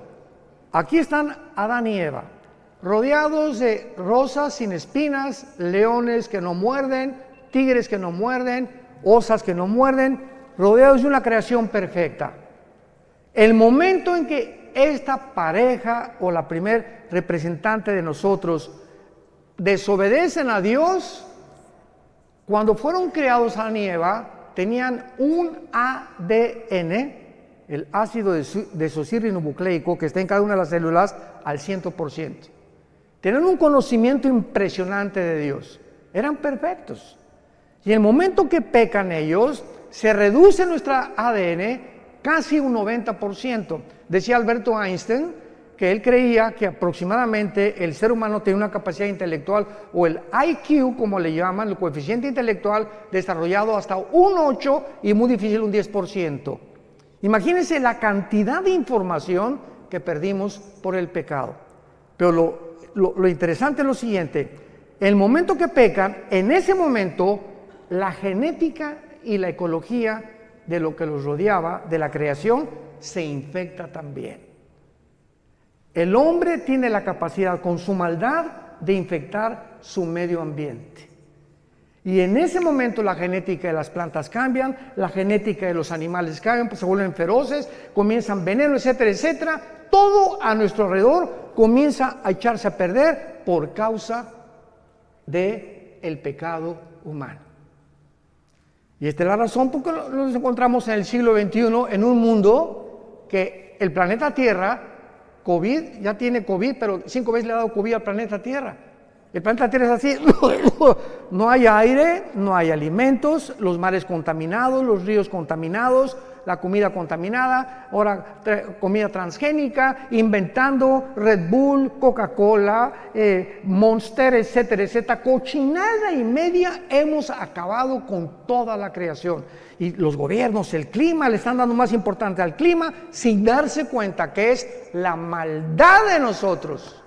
Aquí están Adán y Eva, rodeados de rosas sin espinas, leones que no muerden, tigres que no muerden, osas que no muerden, rodeados de una creación perfecta. El momento en que esta pareja o la primer representante de nosotros desobedecen a Dios, cuando fueron creados Adán y Eva, tenían un ADN, el ácido desoxirribonucleico, que está en cada una de las células al 100%. Tenían un conocimiento impresionante de Dios. Eran perfectos. Y en el momento que pecan ellos, se reduce nuestra ADN casi un 90%. Decía Alberto Einstein que él creía que aproximadamente el ser humano tiene una capacidad intelectual, o el IQ, como le llaman, el coeficiente intelectual, desarrollado hasta un 8 y muy difícil un 10%. Imagínense la cantidad de información que perdimos por el pecado. Pero lo interesante es lo siguiente: el momento que pecan, en ese momento la genética y la ecología de lo que los rodeaba, de la creación, se infecta también. El hombre tiene la capacidad, con su maldad, de infectar su medio ambiente. Y en ese momento la genética de las plantas cambian, la genética de los animales cambian, pues se vuelven feroces, comienzan veneno, etcétera, etcétera. Todo a nuestro alrededor comienza a echarse a perder por causa del pecado humano. Y esta es la razón por la que nos encontramos en el siglo XXI en un mundo que el planeta Tierra, COVID, ya tiene COVID, pero 5 veces le ha dado COVID al planeta Tierra. El planeta Tierra es así, no hay aire, no hay alimentos, los mares contaminados, los ríos contaminados, la comida contaminada, ahora comida transgénica, inventando Red Bull, Coca-Cola, Monster, etcétera, etcétera. Cochinada y media hemos acabado con toda la creación. Y los gobiernos, el clima, le están dando más importancia al clima sin darse cuenta que es la maldad de nosotros.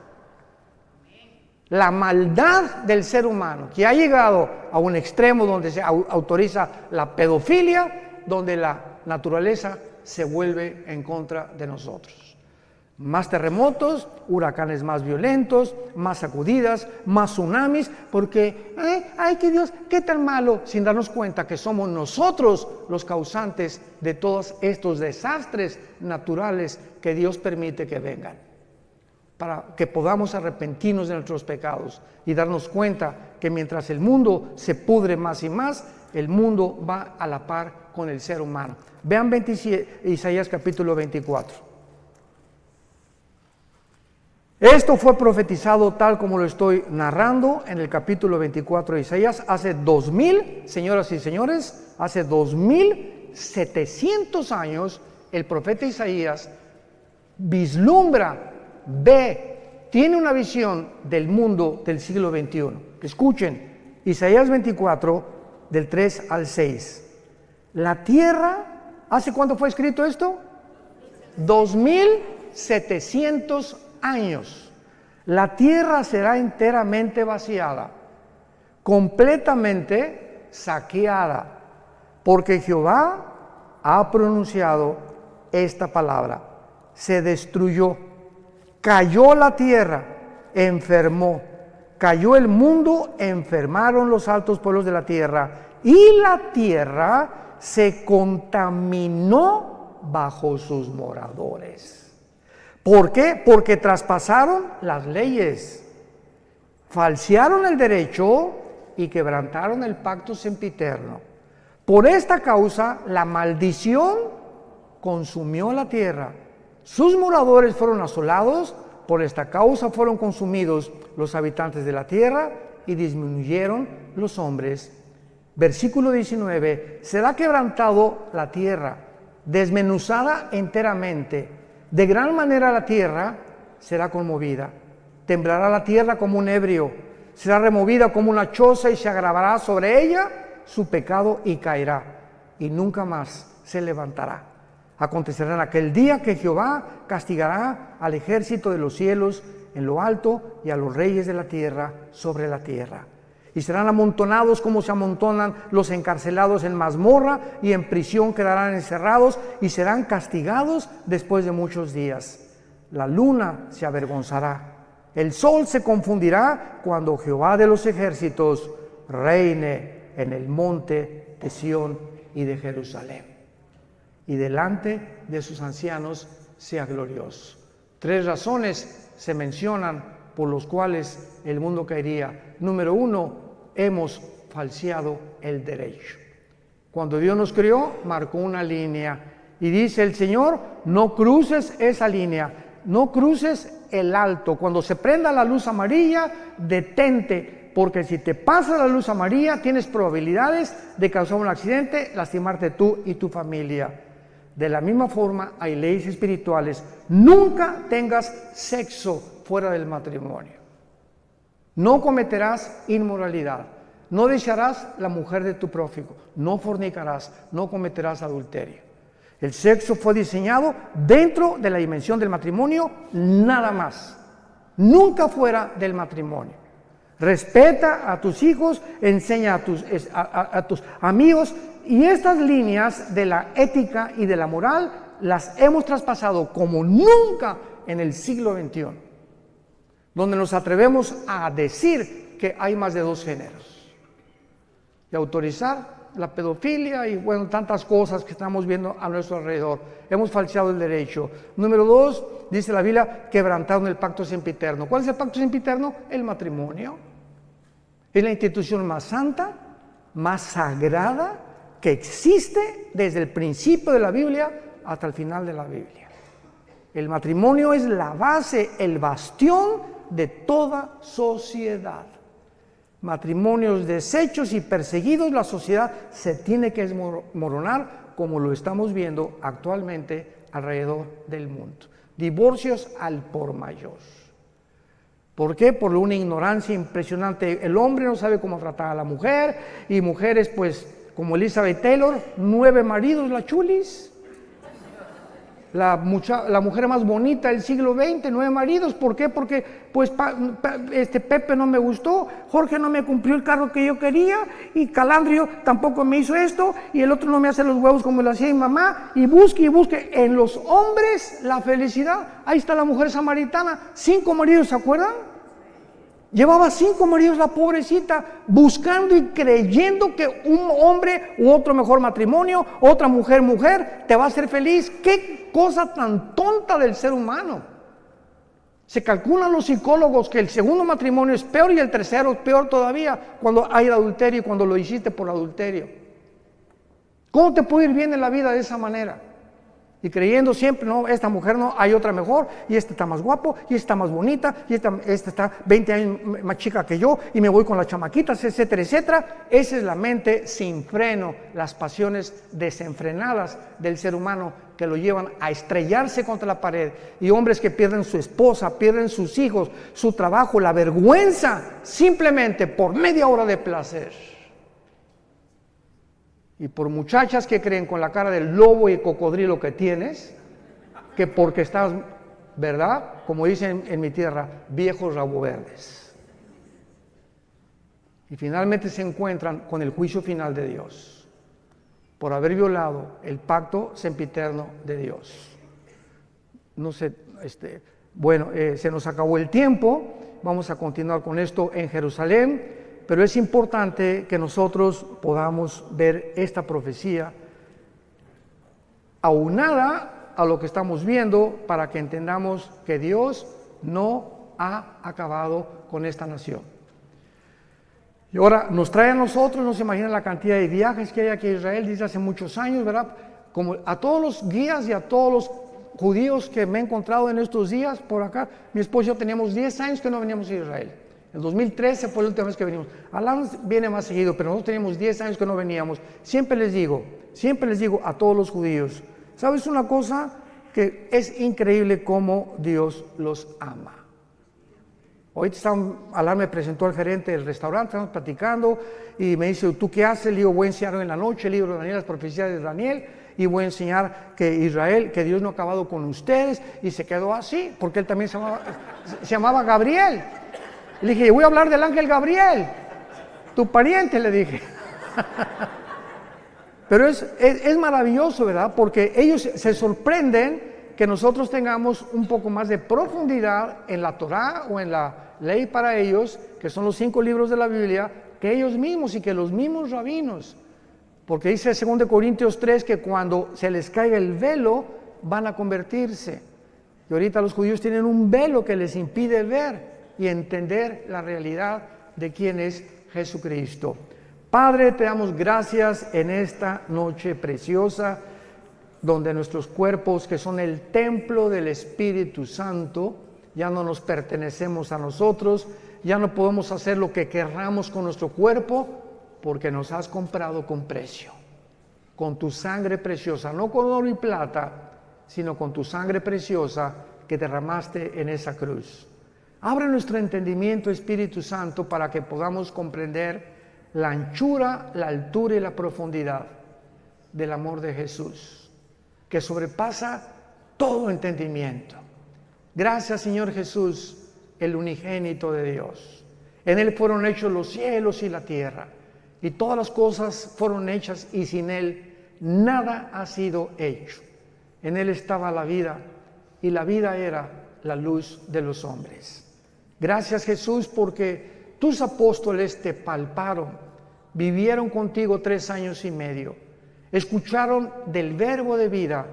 La maldad del ser humano, que ha llegado a un extremo donde se autoriza la pedofilia, donde la naturaleza se vuelve en contra de nosotros. Más terremotos, huracanes más violentos, más sacudidas, más tsunamis, porque, ay, que Dios, qué tan malo, sin darnos cuenta que somos nosotros los causantes de todos estos desastres naturales que Dios permite que vengan, para que podamos arrepentirnos de nuestros pecados y darnos cuenta que mientras el mundo se pudre más y más, el mundo va a la par con el ser humano. Vean Isaías capítulo 24. Esto fue profetizado tal como lo estoy narrando en el capítulo 24 de Isaías, hace 2000, señoras y señores, hace 2700 años, el profeta Isaías vislumbra, ve, tiene una visión del mundo del siglo XXI. Escuchen, Isaías 24, del 3 al 6. La tierra, ¿hace cuánto fue escrito esto? 2700 años. La tierra será enteramente vaciada, completamente saqueada, porque Jehová ha pronunciado esta palabra. Se destruyó, cayó la tierra, enfermó, cayó el mundo, enfermaron los altos pueblos de la tierra, y la tierra se contaminó bajo sus moradores. ¿Por qué? Porque traspasaron las leyes, falsearon el derecho y quebrantaron el pacto sempiterno. Por esta causa, la maldición consumió la tierra. Sus moradores fueron asolados. Por esta causa fueron consumidos los habitantes de la tierra y disminuyeron los hombres. Versículo 19. Será quebrantado la tierra, desmenuzada enteramente. De gran manera la tierra será conmovida. Temblará la tierra como un ebrio. Será removida como una choza y se agravará sobre ella su pecado y caerá. Y nunca más se levantará. Acontecerá en aquel día que Jehová castigará al ejército de los cielos en lo alto y a los reyes de la tierra sobre la tierra. Y serán amontonados como se amontonan los encarcelados en mazmorra, y en prisión quedarán encerrados y serán castigados después de muchos días. La luna se avergonzará, el sol se confundirá cuando Jehová de los ejércitos reine en el monte de Sión y de Jerusalén, y delante de sus ancianos sea glorioso. 3 razones se mencionan por los cuales el mundo caería. Número 1, hemos falseado el derecho. Cuando Dios nos creó, marcó una línea y dice el Señor: no cruces esa línea, no cruces el alto. Cuando se prenda la luz amarilla, detente, porque si te pasa la luz amarilla, tienes probabilidades de causar un accidente, lastimarte tú y tu familia. De la misma forma, hay leyes espirituales. Nunca tengas sexo fuera del matrimonio. No cometerás inmoralidad. No desearás la mujer de tu prójimo. No fornicarás. No cometerás adulterio. El sexo fue diseñado dentro de la dimensión del matrimonio, nada más. Nunca fuera del matrimonio. Respeta a tus hijos, enseña a tus amigos. Y estas líneas de la ética y de la moral las hemos traspasado como nunca en el siglo XXI, donde nos atrevemos a decir que hay más de 2 géneros y autorizar la pedofilia y bueno, tantas cosas que estamos viendo a nuestro alrededor. Hemos falseado el derecho. Número 2, dice la Biblia, quebrantaron el pacto sempiterno. ¿Cuál es el pacto sempiterno? El matrimonio. Es la institución más santa, más sagrada que existe desde el principio de la Biblia hasta el final de la Biblia. El matrimonio es la base, el bastión de toda sociedad. Matrimonios deshechos y perseguidos, la sociedad se tiene que desmoronar, como lo estamos viendo actualmente alrededor del mundo. Divorcios al por mayor. ¿Por qué? Por una ignorancia impresionante. El hombre no sabe cómo tratar a la mujer, y mujeres pues como Elizabeth Taylor, 9 maridos, la chulis. La mujer más bonita del siglo XX, 9 maridos. ¿Por qué? Porque pues Pepe no me gustó, Jorge no me cumplió el cargo que yo quería, y Calandrio tampoco me hizo esto, y el otro no me hace los huevos como lo hacía mi mamá, y busque en los hombres la felicidad. Ahí está la mujer samaritana, 5 maridos, ¿se acuerdan? Llevaba 5 maridos la pobrecita, buscando y creyendo que un hombre u otro mejor matrimonio, otra mujer, te va a hacer feliz. ¡Qué cosa tan tonta del ser humano! Se calculan los psicólogos que el segundo matrimonio es peor y el tercero es peor todavía cuando hay adulterio y cuando lo hiciste por adulterio. ¿Cómo te puede ir bien en la vida de esa manera? Y creyendo siempre, no, esta mujer no, hay otra mejor, y este está más guapo, y esta está más bonita, y esta está 20 años más chica que yo, y me voy con las chamaquitas, etcétera, etcétera. Esa es la mente sin freno, las pasiones desenfrenadas del ser humano que lo llevan a estrellarse contra la pared. Y hombres que pierden su esposa, pierden sus hijos, su trabajo, la vergüenza, simplemente por media hora de placer. Y por muchachas que creen con la cara del lobo y cocodrilo que tienes, que porque estás, ¿verdad? Como dicen en mi tierra, viejos rabo verdes. Y finalmente se encuentran con el juicio final de Dios, por haber violado el pacto sempiterno de Dios. No sé, se nos acabó el tiempo, vamos a continuar con esto en Jerusalén. Pero es importante que nosotros podamos ver esta profecía aunada a lo que estamos viendo, para que entendamos que Dios no ha acabado con esta nación. Y ahora nos trae a nosotros, no se imaginan la cantidad de viajes que hay aquí a Israel desde hace muchos años, ¿verdad? Como a todos los guías y a todos los judíos que me he encontrado en estos días por acá, mi esposo y yo teníamos 10 años que no veníamos a Israel. En 2013 fue la última vez que venimos. Alán viene más seguido, pero nosotros teníamos 10 años que no veníamos. Siempre les digo a todos los judíos, ¿sabes una cosa? Que es increíble cómo Dios los ama. Hoy Alán me presentó al gerente del restaurante, estamos platicando y me dice, ¿tú qué haces? Le digo, voy a enseñar en la noche el libro de Daniel, las profecías de Daniel, y voy a enseñar que Israel, que Dios no ha acabado con ustedes, y se quedó así, porque él también se llamaba Gabriel. Le dije, voy a hablar del ángel Gabriel, tu pariente, le dije. Pero es maravilloso, ¿verdad? Porque ellos se sorprenden que nosotros tengamos un poco más de profundidad en la Torá o en la ley para ellos, que son los 5 libros de la Biblia, que ellos mismos y que los mismos rabinos. Porque dice 2 Corintios 3 que cuando se les caiga el velo van a convertirse. Y ahorita los judíos tienen un velo que les impide ver y entender la realidad de quién es Jesucristo. Padre, te damos gracias en esta noche preciosa, donde nuestros cuerpos, que son el templo del Espíritu Santo, ya no nos pertenecemos a nosotros, ya no podemos hacer lo que querramos con nuestro cuerpo, porque nos has comprado con precio, con tu sangre preciosa, no con oro y plata, sino con tu sangre preciosa que derramaste en esa cruz. Abre nuestro entendimiento, Espíritu Santo, para que podamos comprender la anchura, la altura y la profundidad del amor de Jesús, que sobrepasa todo entendimiento. Gracias, Señor Jesús, el unigénito de Dios. En Él fueron hechos los cielos y la tierra, y todas las cosas fueron hechas, y sin Él nada ha sido hecho. En Él estaba la vida, y la vida era la luz de los hombres. Gracias, Jesús, porque tus apóstoles te palparon, vivieron contigo 3 años y medio, escucharon del verbo de vida,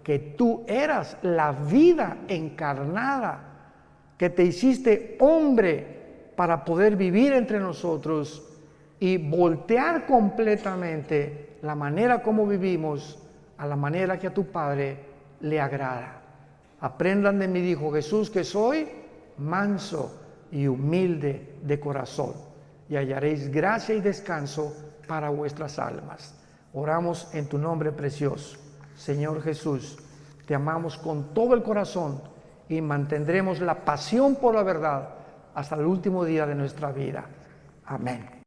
que tú eras la vida encarnada, que te hiciste hombre para poder vivir entre nosotros y voltear completamente la manera como vivimos a la manera que a tu Padre le agrada. Aprendan de mí, dijo Jesús, que soy manso y humilde de corazón, y hallaréis gracia y descanso para vuestras almas. Oramos en tu nombre precioso. Señor Jesús, te amamos con todo el corazón y mantendremos la pasión por la verdad hasta el último día de nuestra vida. Amén.